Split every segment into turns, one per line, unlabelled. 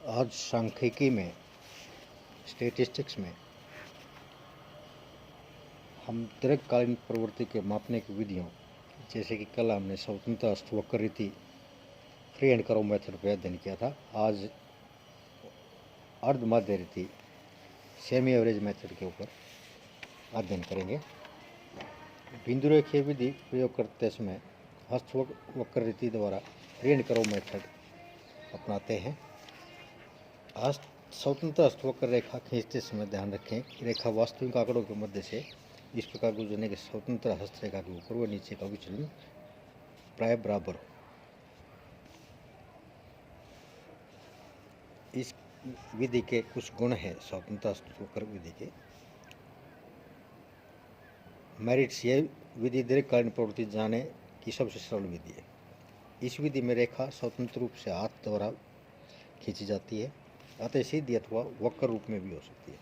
आज सांख्यिकी में स्टैटिस्टिक्स में हम दीर्घकालीन प्रवृत्ति के मापने की विधियों जैसे कि कल हमने स्वतंत्र वक्र रीति फ्री एंड कर्व मेथड पर अध्ययन किया था। आज अर्ध माध्य रीति सेमी एवरेज मेथड के ऊपर अध्ययन करेंगे। बिंदु रेखीय विधि प्रयोग करते समय वक्र रीति द्वारा फ्री एंड कर्व मेथड अपनाते हैं। स्वतंत्र वक्र रेखा खींचते समय ध्यान रखें कि रेखा वास्तविक आंकड़ों के मध्य से इस प्रकार गुजरने के स्वतंत्र हस्तरेखा के ऊपर व नीचे का विचलन प्राय बराबर हो। इस विधि के कुछ गुण हैं। स्वतंत्र वक्र विधि के मेरिट्स, ये विधि दीर्घकालीन प्रवृत्ति जाने की सबसे सरल विधि है। इस विधि में रेखा स्वतंत्र रूप से हाथ द्वारा खींची जाती है, अतः सीधी अथवा वक्र रूप में भी हो सकती है।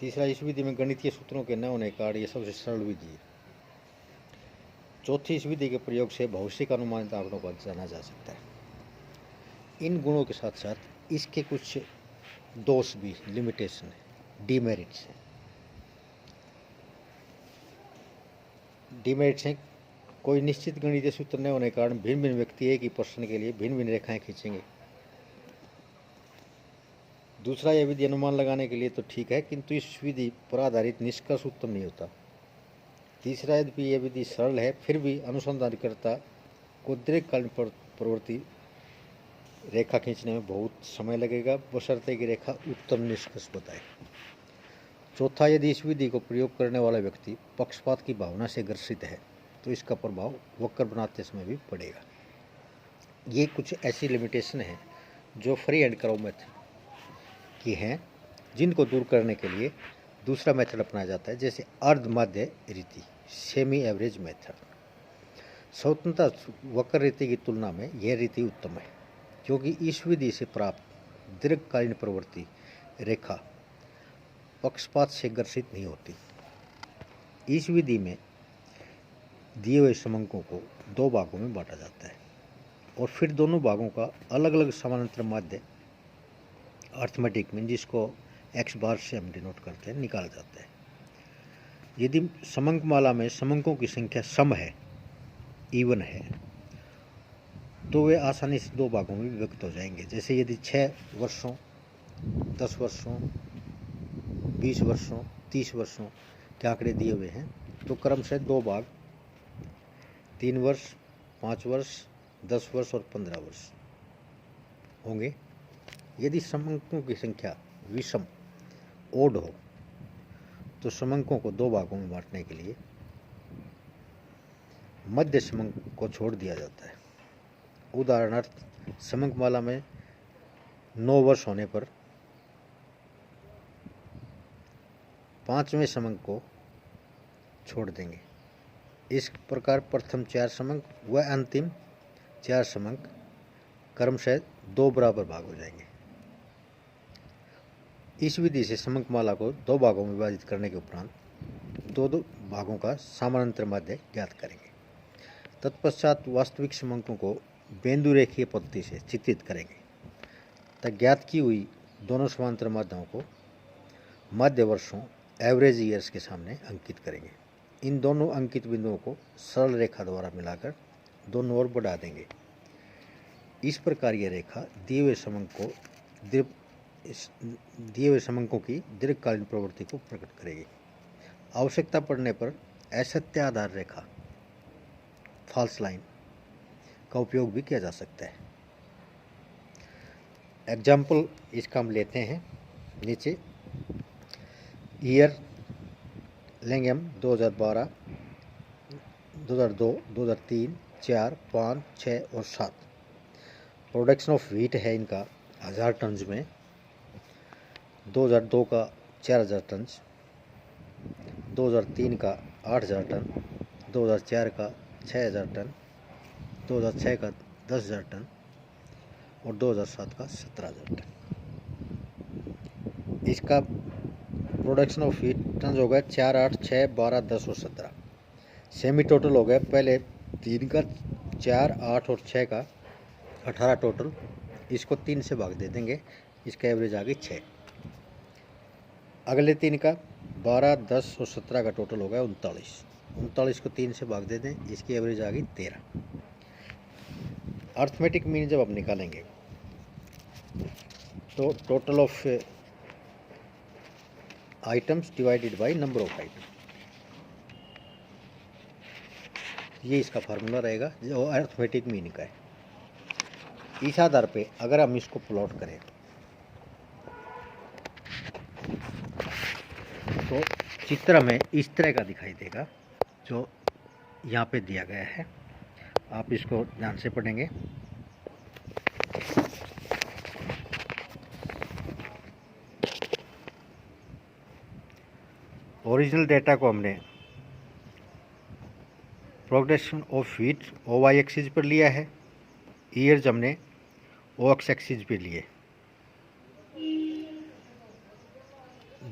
तीसरा, इस विधि में गणितीय सूत्रों के न होने के कारण यह सबसे सरल विधि है। चौथी, इस विधि के प्रयोग से भविष्य का अनुमानित आंकड़ों को जाना जा सकता है। इन गुणों के साथ साथ इसके कुछ दोष भी, लिमिटेशन है, डीमेरिट्स हैं। डीमेरिट्स हैं, कोई निश्चित गणितीय सूत्र न होने के कारण भिन्न भिन्न व्यक्ति एक ही प्रश्न के लिए भिन्न भिन्न रेखाएं खींचेंगे। दूसरा, यह विधि अनुमान लगाने के लिए तो ठीक है, किंतु इस विधि पर आधारित निष्कर्ष उत्तम नहीं होता। तीसरा, यद्यपि यह विधि सरल है फिर भी अनुसंधानकर्ता को दीर्घकालीन प्रवृत्ति रेखा खींचने में बहुत समय लगेगा, बशर्ते कि रेखा उत्तम निष्कर्ष बताए। चौथा, यदि इस विधि को प्रयोग करने वाला व्यक्ति पक्षपात की भावना से ग्रसित है तो इसका प्रभाव वक्र बनाते समय भी पड़ेगा। ये कुछ ऐसी लिमिटेशन है जो फ्री एंड कर्व मेथड की हैं, जिनको दूर करने के लिए दूसरा मेथड अपनाया जाता है, जैसे अर्ध माध्य रीति सेमी एवरेज मेथड। स्वतंत्र वक्र रीति की तुलना में यह रीति उत्तम है, क्योंकि इस विधि से प्राप्त दीर्घकालीन प्रवृत्ति रेखा पक्षपात से ग्रसित नहीं होती। इस विधि में दिए हुए समंकों को दो भागों में बांटा जाता है और फिर दोनों भागों का अलग अलग समानांतर माध्य अर्थमेटिक में, जिसको x बार से हम डिनोट करते हैं, निकाला जाता है। यदि समंक माला में समंकों की संख्या सम है, इवन है, तो वे आसानी से दो भागों में विभक्त हो जाएंगे। जैसे यदि 6 वर्षों, 10 वर्षों, 20 वर्षों, 30 वर्षों के आंकड़े दिए हुए हैं तो क्रमशः दो भाग 3 वर्ष, 5 वर्ष, 10 वर्ष और 15 वर्ष होंगे। यदि समंकों की संख्या विषम, ओड हो, तो समंकों को दो भागों में बांटने के लिए मध्य समंक को छोड़ दिया जाता है। उदाहरणार्थ, समंकमाला में 9 वर्ष होने पर 5वें समंक को छोड़ देंगे। इस प्रकार प्रथम 4 समंक व अंतिम 4 समंक क्रमशः दो बराबर भाग हो जाएंगे। इस विधि से समंकमाला को दो भागों में विभाजित करने के उपरांत दो भागों का समानांतर माध्य ज्ञात करेंगे। तत्पश्चात वास्तविक समंकों को बिंदु रेखीय पद्धति से चित्रित करेंगे तब ज्ञात की हुई दोनों समांतर माध्यों को मध्य वर्षों, एवरेज ईयर्स के सामने अंकित करेंगे। इन दोनों अंकित बिंदुओं को सरल रेखा द्वारा मिलाकर दोनों ओर बढ़ा देंगे। इस प्रकार यह रेखा दिए हुए समंकों की दीर्घकालीन प्रवृत्ति को प्रकट करेगी। आवश्यकता पड़ने पर असत्य आधार रेखा, फॉल्स लाइन का उपयोग भी किया जा सकता है। एग्जाम्पल इसका हम लेते हैं नीचे। ईयर लेंगे हम 2012, 2002, 2003, 4, 5, 6 और 7। प्रोडक्शन ऑफ व्हीट है इनका 1000 टन में। 2002 का 4000 टन, 2003 का 8000 टन, 2004 का 6000 टन, 2006 का 10000 टन और 2007 का 17000 टन। इसका प्रोडक्शन ऑफ व्हीट टन हो गया 4, 8, 6, 12, 10 और 17। सेमी टोटल हो गया पहले 3 का 4, 8 और 6 का 18 टोटल इसको 3 से भाग दे देंगे, इसका एवरेज आ गई 6। अगले 3 का 12, 10 और 17 का टोटल होगा 39। 39 को 3 से भाग दे दें, इसकी एवरेज आ गई 13। अर्थमेटिक मीन जब आप निकालेंगे तो total of items divided by number of item, ये इसका फार्मूला रहेगा जो अर्थमेटिक मीन का है। इस आधार पे अगर हम इसको प्लॉट करें तो चित्र में इस तरह का दिखाई देगा जो यहाँ पे दिया गया है। आप इसको ध्यान से पढ़ेंगे। ओरिजिनल डेटा को हमने progression of wheat OY axis पर लिया है, ईयर्स हमने OX एक्सिस पर लिए।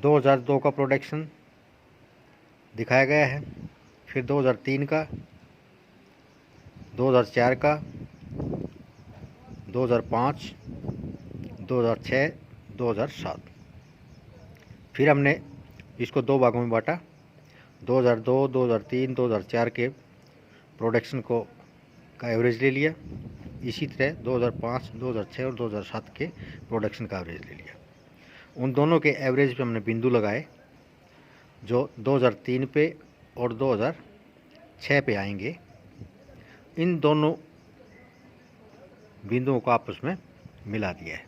2002 का प्रोडक्शन दिखाया गया है, फिर 2003 का, 2004 का, 2005, 2006, 2007। फिर हमने इसको 2 भागों में बांटा। 2002, 2003, 2004 के प्रोडक्शन का एवरेज ले लिया। इसी तरह 2005, 2006 और 2007 के प्रोडक्शन का एवरेज ले लिया। उन दोनों के एवरेज पे हमने बिंदु लगाए जो 2003 पे और 2006 पे आएंगे। इन दोनों बिंदुओं को आपस में मिला दिया है।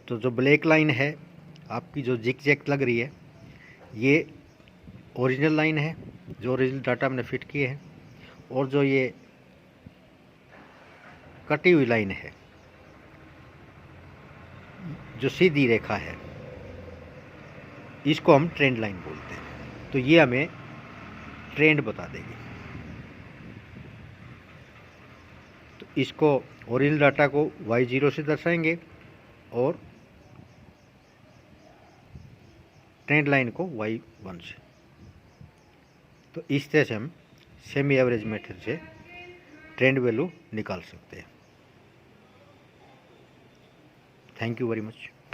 तो जो ब्लैक लाइन है आपकी, जो जिग जैग लग रही है, ये ओरिजिनल लाइन है जो ओरिजिनल डाटा हमने फिट किए हैं, और जो ये कटी हुई लाइन है, जो सीधी रेखा है, इसको हम ट्रेंड लाइन बोलते हैं। तो ये हमें ट्रेंड बता देगी। तो इसको ओरिजिनल डाटा को Y0 से दर्शाएंगे और ट्रेंड लाइन को Y1 से। तो इस तरह से हम सेमी एवरेज मेथड से ट्रेंड वैल्यू निकाल सकते हैं। Thank you very much.